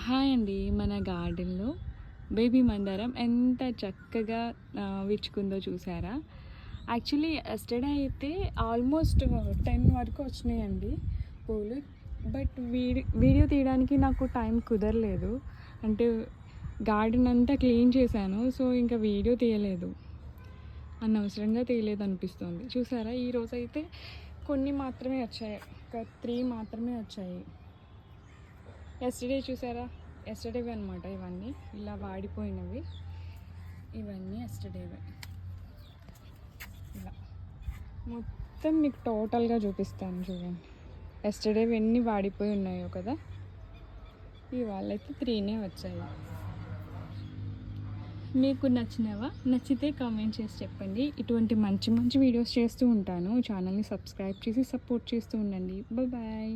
Hi అండి. మన గార్డెన్‌లో బేబీ మందారం ఎంత చక్కగా విచ్చుకుందో చూసారా? యాక్చువల్లీ యస్టర్‌డే అయితే ఆల్మోస్ట్ 10 వరకు వచ్చినాయండి పూలు. బట్ వీడియో తీయడానికి నాకు టైం కుదరలేదు. అంటే గార్డెన్ అంతా క్లీన్ చేశాను. సో, ఇంకా వీడియో తీయలేదు. అనవసరంగా తీయలేదనిపిస్తుంది. చూసారా? ఈరోజైతే కొన్ని మాత్రమే వచ్చాయి. ఒక 3 మాత్రమే వచ్చాయి. యస్టర్డే చూసారా? యస్టర్డేవి అనమాట ఇవన్నీ. ఇలా వాడిపోయినవి. ఇవన్నీ యస్టర్డేవే. ఇలా మొత్తం మీకు టోటల్గా చూపిస్తాను చూడండి. యస్టర్డేవి ఎన్ని వాడిపోయి ఉన్నాయో కదా. ఇవాళైతే 3నే వచ్చాయి. మీకు నచ్చినవా? నచ్చితే కామెంట్ చేసి చెప్పండి. ఇటువంటి మంచి మంచి వీడియోస్ చేస్తూ ఉంటాను. ఛానల్ని సబ్స్క్రైబ్ చేసి సపోర్ట్ చేస్తూ ఉండండి. బాయ్.